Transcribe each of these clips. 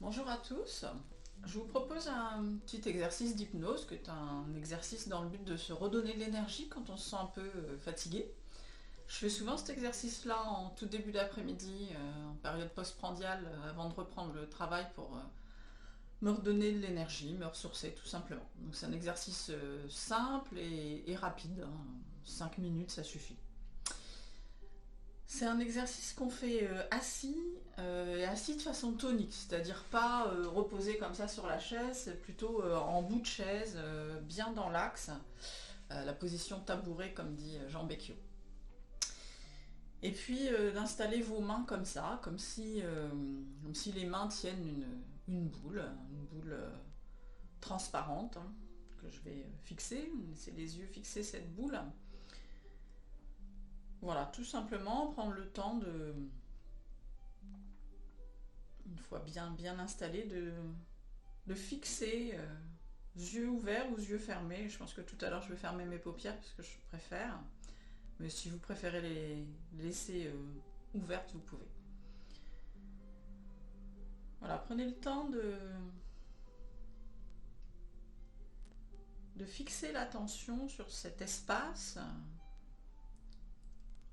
Bonjour à tous. Je vous propose un petit exercice d'hypnose, qui est un exercice dans le but de se redonner de l'énergie quand on se sent un peu fatigué. Je fais souvent cet exercice-là en tout début d'après-midi, en période postprandiale, avant de reprendre le travail pour me redonner de l'énergie, me ressourcer tout simplement. Donc c'est un exercice simple et rapide, hein. 5 minutes ça suffit. C'est un exercice qu'on fait assis, et assis de façon tonique, c'est-à-dire pas reposé comme ça sur la chaise, c'est plutôt en bout de chaise, bien dans l'axe, la position tabouret comme dit Jean Becchio. Et puis d'installer vos mains comme ça, comme si les mains tiennent une boule transparente, hein, que je vais fixer, laisser les yeux fixer cette boule. Voilà, tout simplement prendre le temps de, une fois bien installé, de fixer, yeux ouverts ou yeux fermés. Je pense que tout à l'heure je vais fermer mes paupières parce que je préfère. Mais si vous préférez les laisser ouvertes, vous pouvez. Voilà, prenez le temps de fixer l'attention sur cet espace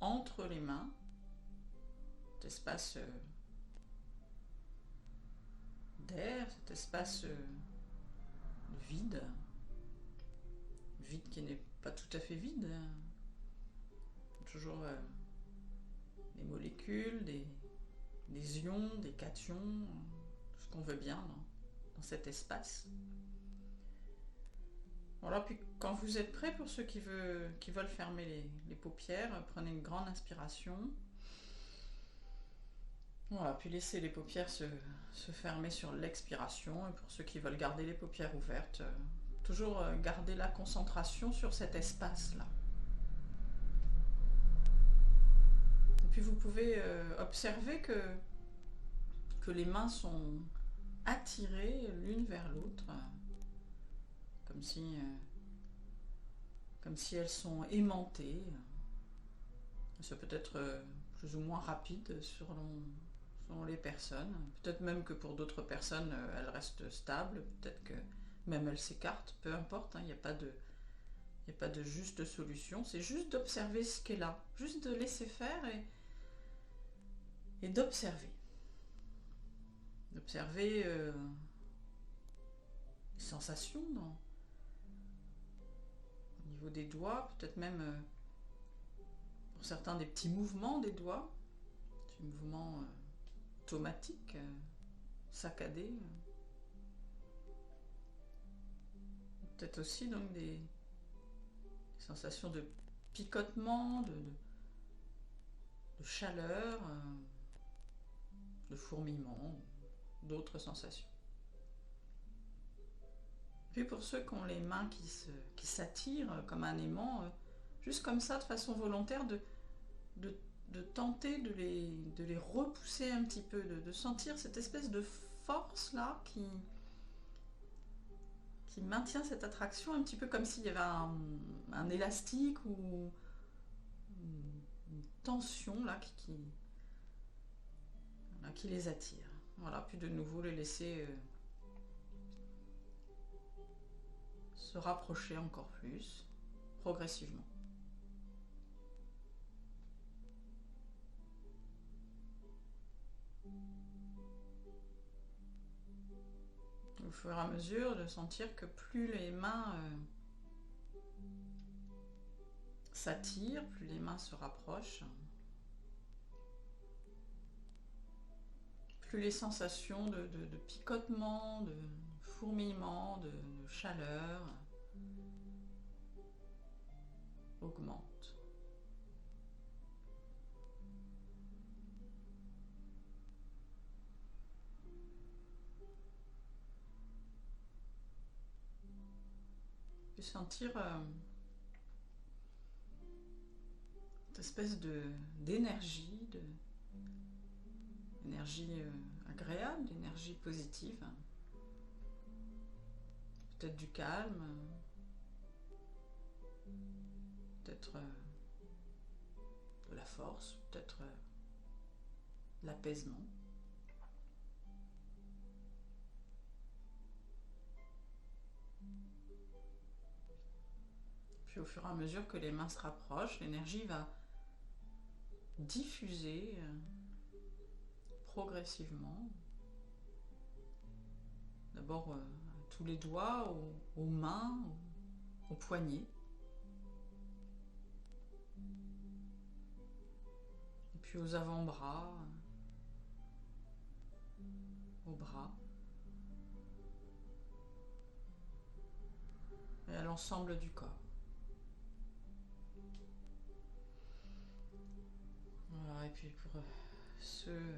entre les mains, cet espace d'air, cet espace vide, vide qui n'est pas tout à fait vide, hein. Toujours des molécules, des ions, des cations, tout ce qu'on veut bien dans cet espace. Voilà, puis quand vous êtes prêt, pour ceux qui veulent fermer les paupières, prenez une grande inspiration. Voilà, puis laissez les paupières se fermer sur l'expiration. Et pour ceux qui veulent garder les paupières ouvertes, toujours garder la concentration sur cet espace-là. Et puis vous pouvez observer que les mains sont attirées l'une vers l'autre, comme si elles sont aimantées. Ça peut être plus ou moins rapide selon les personnes. Peut-être même que pour d'autres personnes, elles restent stables. Peut-être que même elles s'écartent. Peu importe, hein, il n'y a pas de juste solution. C'est juste d'observer ce qui est là. Juste de laisser faire et d'observer. D'observer les sensations au niveau des doigts. Peut-être même pour certains des petits mouvements des doigts. Des mouvements automatiques, saccadés. Peut-être aussi donc des sensations de picotement, de chaleur, de fourmillement, d'autres sensations. Puis pour ceux qui ont les mains qui s'attirent comme un aimant, juste comme ça, de façon volontaire, de tenter de les repousser un petit peu, de sentir cette espèce de force là qui maintient cette attraction, un petit peu comme s'il y avait un élastique ou une tension là qui les attire. Voilà, puis de nouveau les laisser se rapprocher encore plus, progressivement. Au fur et à mesure de sentir que plus les mains s'attirent, plus les mains se rapprochent, plus les sensations de picotement, de fourmillement, de chaleur augmentent. Puis sentir cette espèce d'énergie, d'énergie agréable, d'énergie positive, peut-être du calme, peut-être de la force, peut-être de l'apaisement. fur et à mesure que les mains se rapprochent, l'énergie va diffuser progressivement. D'abord à tous les doigts, aux mains, aux poignets. Et puis aux avant-bras, aux bras. Et à l'ensemble du corps. Voilà, et puis pour ceux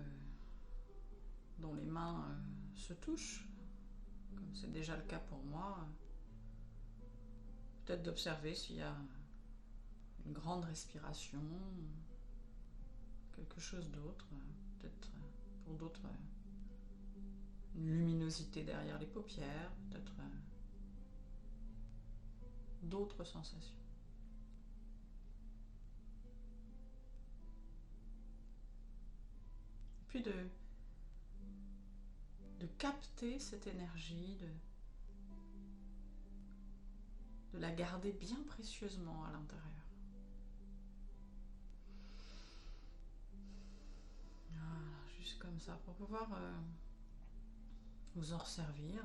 dont les mains se touchent, comme c'est déjà le cas pour moi, peut-être d'observer s'il y a une grande respiration, quelque chose d'autre, peut-être pour d'autres une luminosité derrière les paupières, peut-être d'autres sensations. Et puis de capter cette énergie, de la garder bien précieusement à l'intérieur. Voilà, juste comme ça, pour pouvoir vous en resservir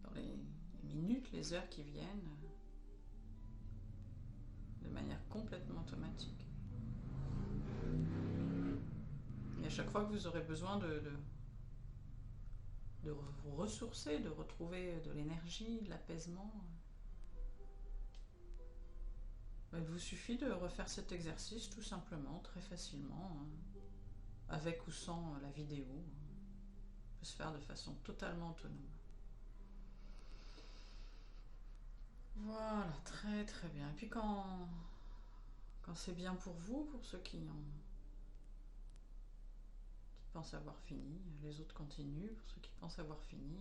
dans les minutes, les heures qui viennent, de manière complètement automatique. Et à chaque fois que vous aurez besoin de vous ressourcer, de retrouver de l'énergie, de l'apaisement, il vous suffit de refaire cet exercice tout simplement, très facilement, avec ou sans la vidéo. On peut se faire de façon totalement autonome. Voilà, très très bien. Et puis quand c'est bien pour vous, pour ceux qui pensent avoir fini, les autres continuent, pour ceux qui pensent avoir fini.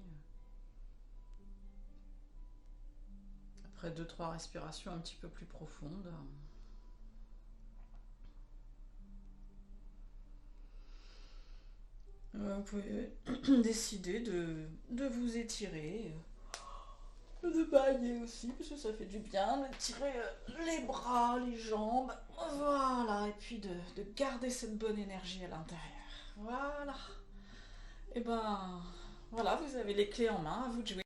Après 2-3 respirations un petit peu plus profondes, vous pouvez décider de vous étirer, de bailler aussi, parce que ça fait du bien, de tirer les bras, les jambes, voilà, et puis de garder cette bonne énergie à l'intérieur. Voilà. Et ben, voilà, vous avez les clés en main, à vous de jouer.